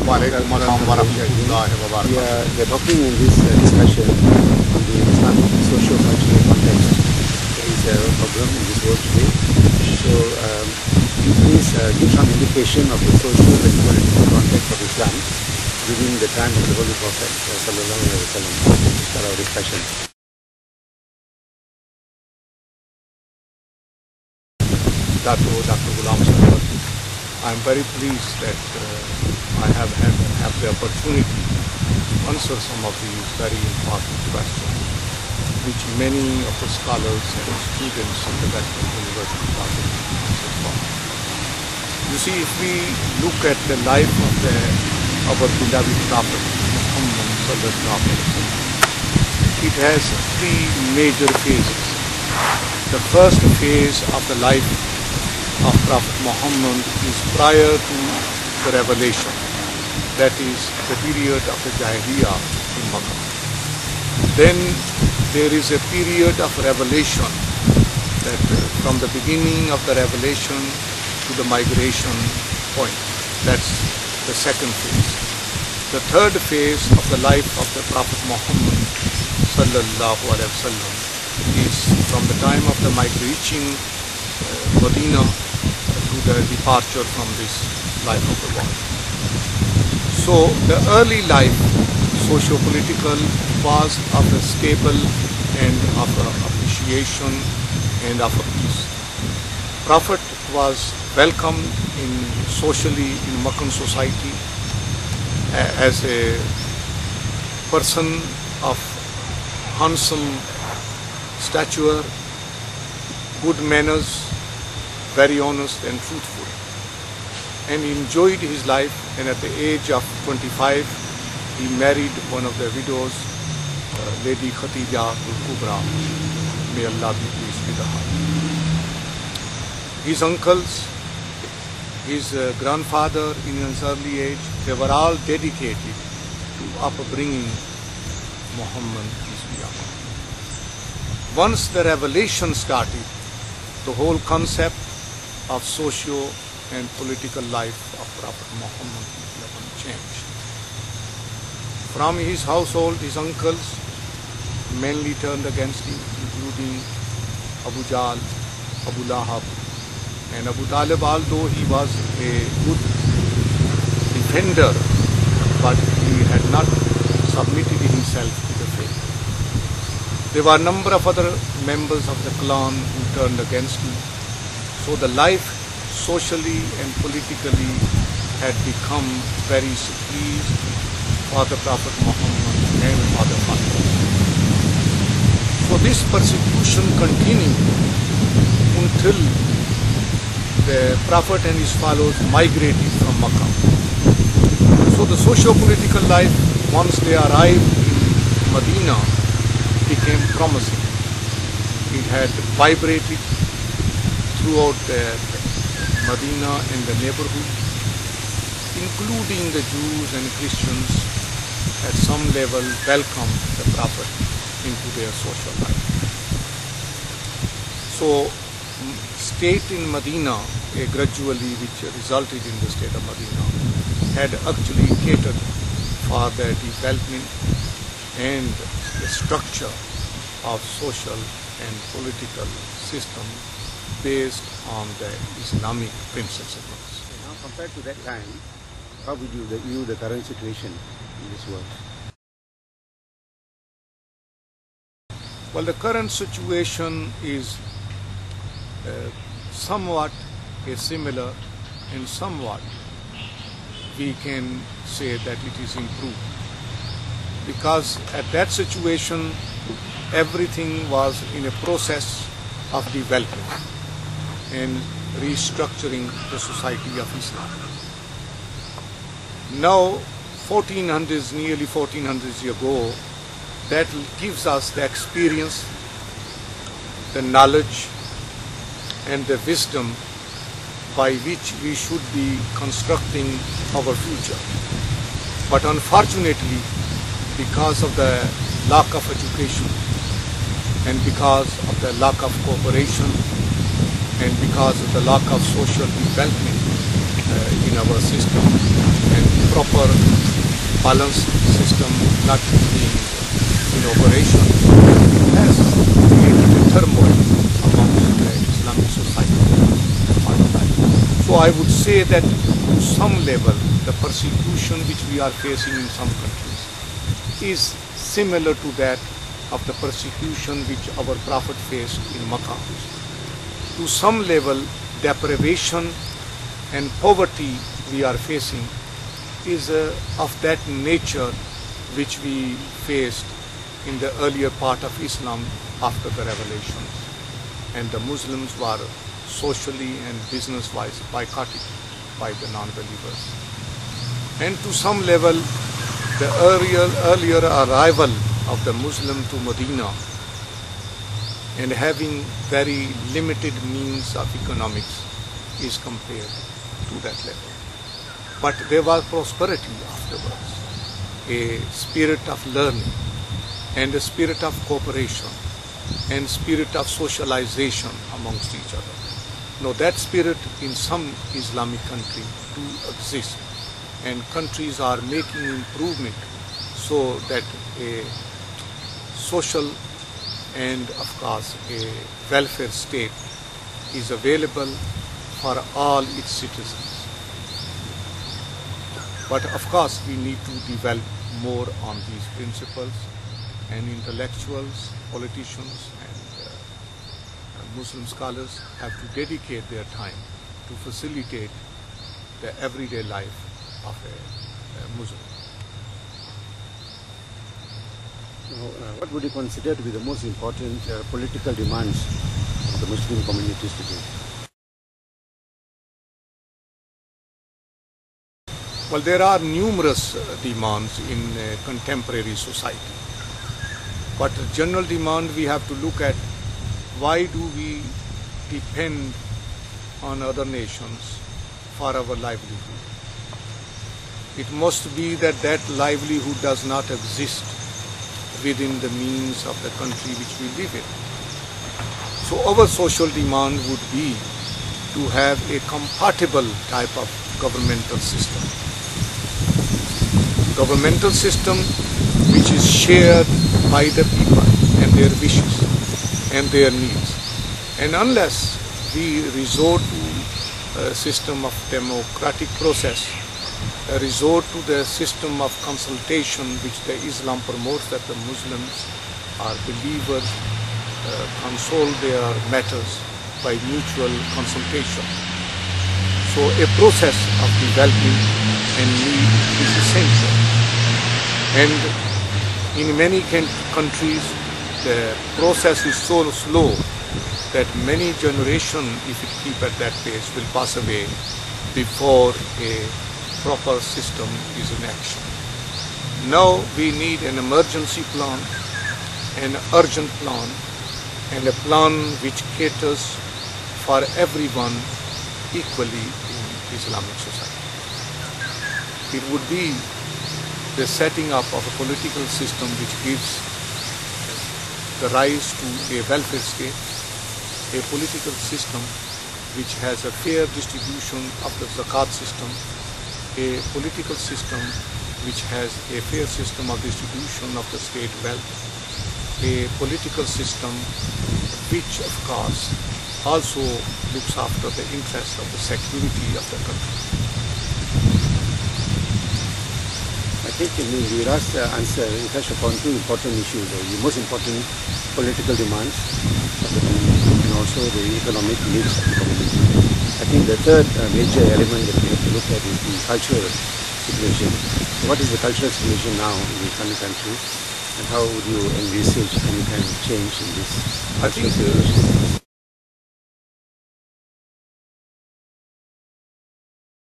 Walaikum assalam wa rahmatullahi wa barakatuh. We are talking in this discussion on the Islamic socio-cultural context. There is a problem in this world today. So, can you please give some indication of the social and political context of Islam during the time of the Holy Prophet sallallahu alaihi wasallam? Start our discussion. Dr. Ghulam Sarwar, I am very pleased that I have the opportunity to answer some of these very important questions which many of the scholars and students in the Western University have answered for. You see, if we look at the life of our beloved Prophet Muhammad sallallahu alaihi wasallam, it has three major phases. The first phase of the life of Prophet Muhammad is prior to the revelation, that is the period of the Jahiliyyah in Makkah. Then there is a period of revelation, that from the beginning of the revelation to the migration point. That's the second phase. The third phase of the life of the Prophet Muhammad sallallahu alaihi wasallam is from the time of the reaching Medina to the departure from this life of the world. So the early life, socio-political, was of a stable and of appreciation and of a peace. Prophet was welcomed socially in Meccan society as a person of handsome stature, good manners, very honest and truthful, and he enjoyed his life, and at the age of 25 he married one of the widows, Lady Khadija al-Kubra, may Allah be pleased with her. His uncles, his grandfather in his early age, they were all dedicated to upbringing Muhammad. Once the revelation started, the whole concept of socio and political life of Prophet Muhammad changed. From his household, his uncles mainly turned against him, including Abu Jahl, Abu Lahab, and Abu Talib, although he was a good defender, but he had not submitted himself to the faith. There were a number of other members of the clan who turned against him. So the life socially and politically had become very squeezed for the Prophet Muhammad and for the followers. So this persecution continued until the Prophet and his followers migrated from Makkah. So the socio-political life, once they arrived in Medina, became promising. It had vibrated throughout Medina and the neighborhood, including the Jews and Christians at some level welcomed the Prophet into their social life. So state in Medina, gradually which resulted in the state of Medina, had actually catered for the development and the structure of social and political system based on the Islamic principles. Now, compared to that time, how would you view the current situation in this world? Well, the current situation is somewhat similar, and somewhat we can say that it is improved. Because at that situation, everything was in a process of development and restructuring the society of Islam. Now, nearly 1400 years ago, that gives us the experience, the knowledge, and the wisdom by which we should be constructing our future. But unfortunately, because of the lack of education and because of the lack of cooperation and because of the lack of social development, in our system, and proper balanced system not being in operation has created a turmoil amongst the Islamic society. So I would say that to some level the persecution which we are facing in some countries is similar to that of the persecution which our Prophet faced in Makkah. To some level, deprivation and poverty we are facing is of that nature which we faced in the earlier part of Islam after the revelations, and the Muslims were socially and business-wise boycotted by the non-believers. And to some level, the earlier arrival of the Muslim to Medina and having very limited means of economics is compared to that level. But there was prosperity afterwards, a spirit of learning and a spirit of cooperation and spirit of socialization amongst each other. Now that spirit in some Islamic country do exist, and countries are making improvement so that a social and of course a welfare state is available for all its citizens. But of course we need to develop more on these principles, and intellectuals, politicians and Muslim scholars have to dedicate their time to facilitate the everyday life of a Muslim. Now, what would you consider to be the most important political demands of the Muslim communities today? Well, there are numerous demands in contemporary society. But the general demand we have to look at: why do we depend on other nations for our livelihood? It must be that that livelihood does not exist within the means of the country which we live in. So our social demand would be to have a compatible type of governmental system. Governmental system which is shared by the people and their wishes and their needs. And unless we resort to a system of democratic process, resort to the system of consultation which the Islam promotes, that the Muslims or believers console their matters by mutual consultation. So a process of developing and need is essential. And in many countries the process is so slow that many generations, if it keep at that pace, will pass away before a proper system is in action. Now we need an emergency plan, an urgent plan, and a plan which caters for everyone equally in Islamic society. It would be the setting up of a political system which gives the rise to a welfare state, a political system which has a fair distribution of the zakat system, a political system which has a fair system of distribution of the state wealth, a political system which of course also looks after the interests of the security of the country. I think in the last answer you touched upon two important issues, the most important political demands of the community and also the economic needs of the community. I think the third major element that we have to look at is the cultural situation. What is the cultural situation now in the Islamic countries, and how would you envisage any kind of change in this cultural situation?